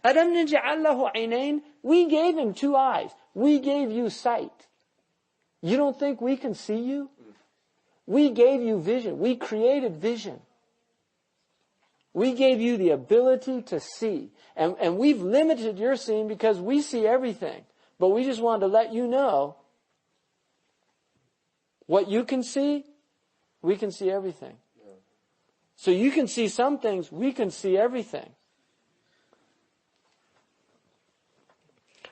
أَلَمْ نَجْعَلْ لَهُ عَيْنَيْنِ. We gave him 2 eyes. We gave you sight. You don't think we can see you? We gave you vision. We created vision. We gave you the ability to see. And we've limited your seeing because we see everything. But we just wanted to let you know what you can see, we can see everything. So you can see some things, we can see everything.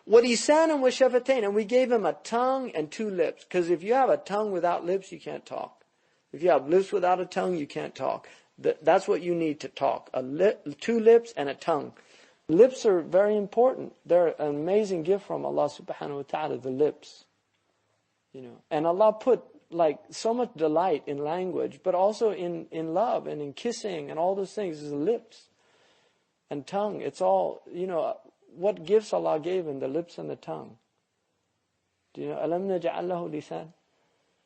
وَلِسَانًا وَشَفَتَيْنِ. And we gave him a tongue and 2 lips. Because if you have a tongue without lips, you can't talk. If you have lips without a tongue, you can't talk. That's what you need to talk. 2 lips and a tongue. Lips are very important. They're an amazing gift from Allah subhanahu wa ta'ala, the lips. And Allah put so much delight in language, but also in love and in kissing and all those things is the lips and tongue. It's all, what gifts Allah gave in the lips and the tongue. أَلَمْ نَجْعَلْ لَهُ لِسَانًا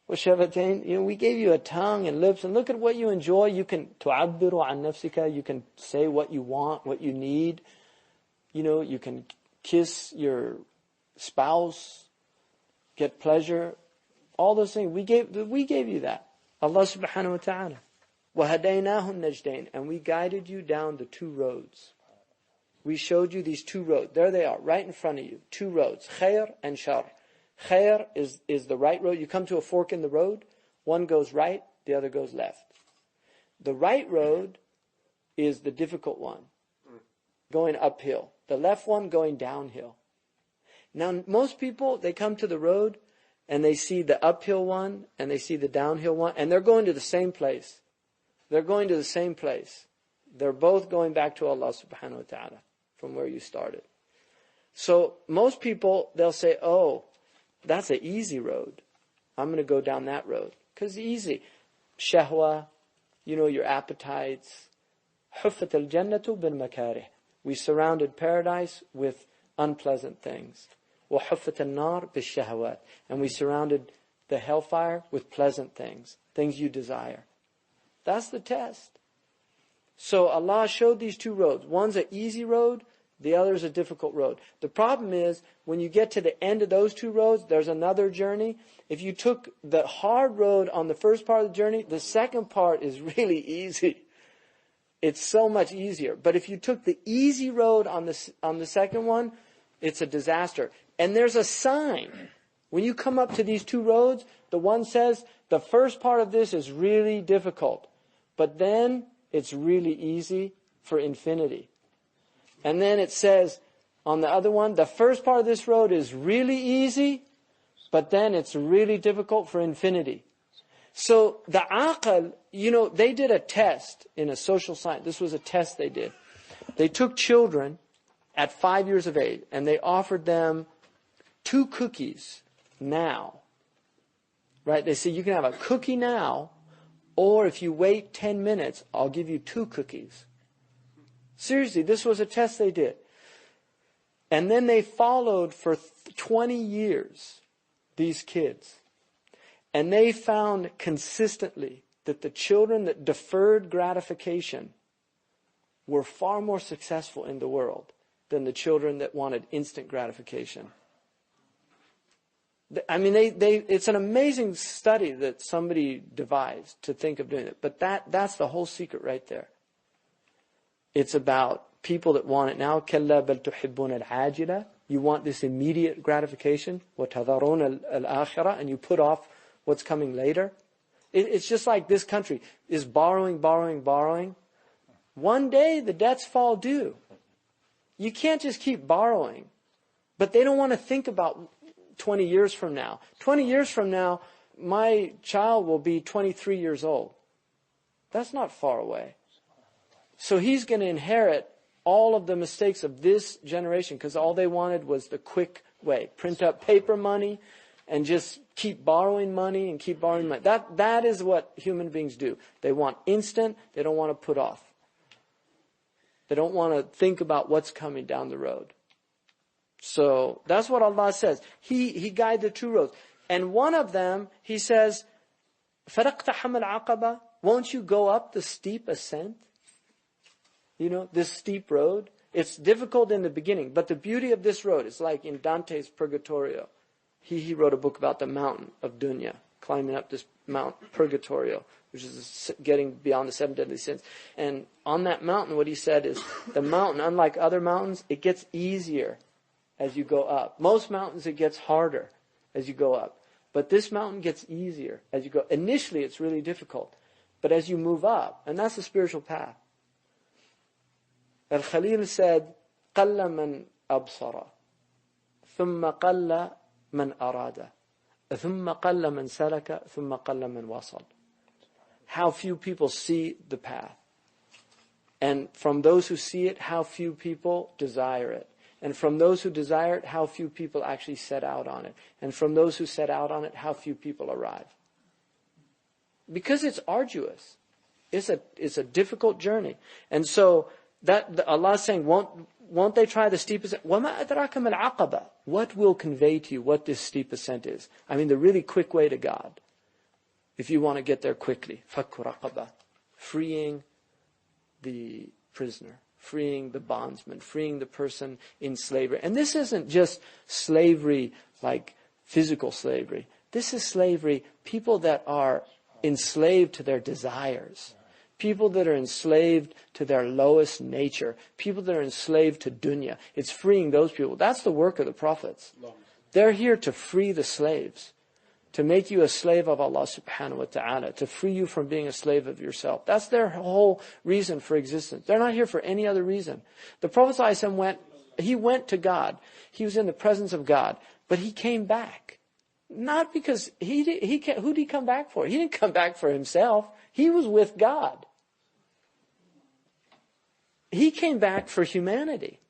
وَشَفَتَيْنِ. We gave you a tongue and lips, and look at what you enjoy. You can تُعَبِّرُ عَنْ نَفْسِكَ. You can say what you want, what you need. You can kiss your spouse, get pleasure. All those things. We gave you that. Allah subhanahu wa ta'ala. وَهَدَيْنَاهُ النَّجْدَيْنِ. And we guided you down the 2 roads. We showed you these 2 roads. There they are, right in front of you. 2 roads. Khair and shar. Khair is the right road. You come to a fork in the road. One goes right, the other goes left. The right road is the difficult one, going uphill. The left one going downhill. Now, most people, they come to the road and they see the uphill one and they see the downhill one, and they're going to the same place. They're going to the same place. They're both going back to Allah subhanahu wa ta'ala from where you started. So most people, they'll say, oh, that's an easy road. I'm going to go down that road. Because it's easy. Shahwa, your appetites. حُفَّتَ الْجَنَّةُ بِالْمَكَارِهِ. We surrounded paradise with unpleasant things. وَحُفَّتَ النَّارِ بِالشَّهَوَاتِ. And we surrounded the hellfire with pleasant things you desire. That's the test. So Allah showed these 2 roads. One's an easy road, the other is a difficult road. The problem is, when you get to the end of those 2 roads, there's another journey. If you took the hard road on the first part of the journey, the second part is really easy. It's so much easier. But if you took the easy road on the second one, it's a disaster. And there's a sign. When you come up to these 2 roads, the one says, the first part of this is really difficult. But then it's really easy for infinity. And then it says on the other one, the first part of this road is really easy, but then it's really difficult for infinity. So the aql, they did a test in a social science. This was a test they did. They took children at 5 years of age and they offered them 2 cookies now. Right? They said, you can have a cookie now, or if you wait 10 minutes, I'll give you 2 cookies. Seriously, this was a test they did. And then they followed for 20 years these kids. And they found consistently that the children that deferred gratification were far more successful in the world than the children that wanted instant gratification. I mean, it's an amazing study that somebody devised to think of doing it. But that's the whole secret right there. It's about people that want it now. كَلَّا بَلْ تُحِبُّونَ الْعَاجِلَةِ. You want this immediate gratification. وَتَذَرُونَ الْآخِرَةِ. And you put off what's coming later. It's just like this country is borrowing. One day the debts fall due. You can't just keep borrowing. But they don't want to think about 20 years from now. 20 years from now, my child will be 23 years old. That's not far away. So he's going to inherit all of the mistakes of this generation because all they wanted was the quick way. Print up paper money and just keep borrowing money and keep borrowing money. That is what human beings do. They want instant. They don't want to put off. They don't want to think about what's coming down the road. So that's what Allah says. He guided the 2 roads. And one of them, He says, فَلَقْتَحَمَ الْعَقَبَةِ. Won't you go up the steep ascent? This steep road. It's difficult in the beginning, but the beauty of this road is like in Dante's Purgatorio. He wrote a book about the mountain of Dunya, climbing up this Mount Purgatorio, which is getting beyond the 7 deadly sins. And on that mountain, what he said is, the mountain, unlike other mountains, it gets easier as you go up. Most mountains, it gets harder as you go up. But this mountain gets easier as you go. Initially, it's really difficult. But as you move up, and that's the spiritual path. Al-Khalil said, قَلَّ مَنْ أَبْصَرَ ثُمَّ قَلَّ مَنْ أَرَادَ ثُمَّ قَلَّ مَنْ سَلَكَ ثُمَّ قَلَّ مَنْ وَصَلَ. How few people see the path. And from those who see it, how few people desire it. And from those who desire it, how few people actually set out on it. And from those who set out on it, how few people arrive. Because it's arduous. It's a difficult journey. And so that Allah is saying, won't they try the steep ascent? وَمَا أَدْرَاكَ مَا الْعَقَبَةُ. What will convey to you what this steep ascent is? I mean, the really quick way to God. If you want to get there quickly. فَكُّ رَقَبَةٍ. Freeing the prisoner. Freeing the bondsman. Freeing the person in slavery. And this isn't just slavery like physical slavery. This is slavery, people that are enslaved to their desires. People that are enslaved to their lowest nature. People that are enslaved to dunya. It's freeing those people. That's the work of the prophets. They're here to free the slaves. To make you a slave of Allah subhanahu wa ta'ala. To free you from being a slave of yourself. That's their whole reason for existence. They're not here for any other reason. The Prophet ﷺ went to God. He was in the presence of God. But he came back. Not because who did he come back for? He didn't come back for himself. He was with God. He came back for humanity.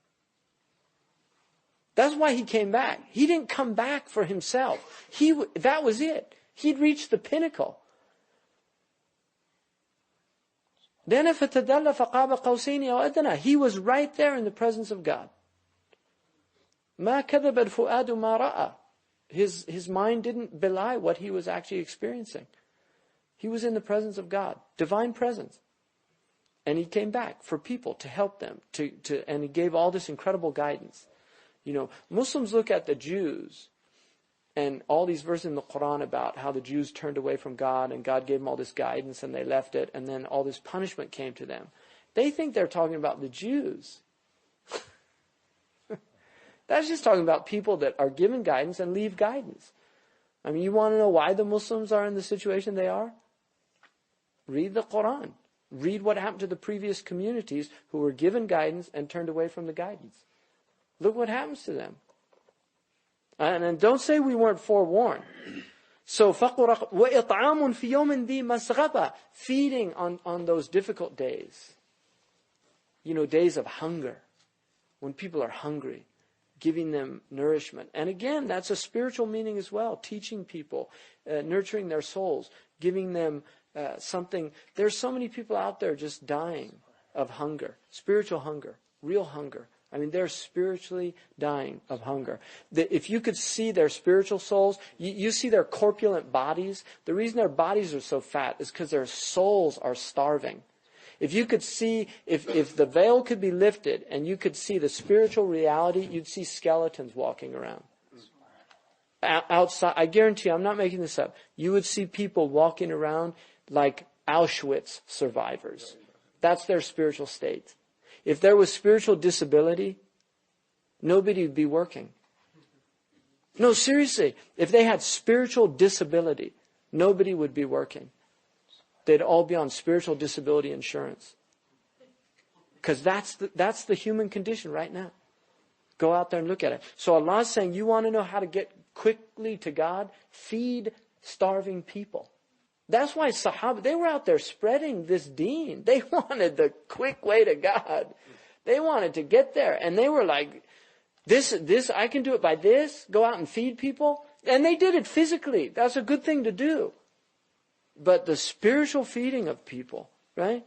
That's why he came back. He didn't come back for himself. That was it. He'd reached the pinnacle. Then فَتَدَلَّ فَقَابَ قَوْسَيْنِ أَوْ أَدْنَى. He was right there in the presence of God. مَا كَذَبَ الْفُؤَادُ مَا رَأَى. His mind didn't belie what he was actually experiencing. He was in the presence of God, divine presence. And he came back for people to help them, and he gave all this incredible guidance. You know, Muslims look at the Jews and all these verses in the Quran about how the Jews turned away from God and God gave them all this guidance and they left it and then all this punishment came to them. They think they're talking about the Jews. That's just talking about people that are given guidance and leave guidance. I mean, you want to know why the Muslims are in the situation they are? Read the Quran. Read what happened to the previous communities who were given guidance and turned away from the guidance. Look what happens to them. And don't say we weren't forewarned. So, وَإِطْعَامٌ فِي يَوْمٍ ذِي مَسْغَبَةٍ. Feeding on those difficult days. You know, days of hunger. When people are hungry. Giving them nourishment. And again, that's a spiritual meaning as well. Teaching people. Nurturing their souls. Giving them something. There's so many people out there just dying of hunger. Spiritual hunger. Real hunger. I mean, they're spiritually dying of hunger. If you could see their spiritual souls, you see their corpulent bodies. The reason their bodies are so fat is because their souls are starving. If you could see, if the veil could be lifted and you could see the spiritual reality, you'd see skeletons walking around. Outside, I guarantee you, I'm not making this up. You would see people walking around like Auschwitz survivors. That's their spiritual state. If there was spiritual disability, nobody would be working. No, seriously. If they had spiritual disability, nobody would be working. They'd all be on spiritual disability insurance. Because that's the human condition right now. Go out there and look at it. So Allah is saying, you want to know how to get quickly to God? Feed starving people. That's why Sahaba, they were out there spreading this deen. They wanted the quick way to God. They wanted to get there. And they were like, this, I can do it by this. Go out and feed people. And they did it physically. That's a good thing to do. But the spiritual feeding of people, right?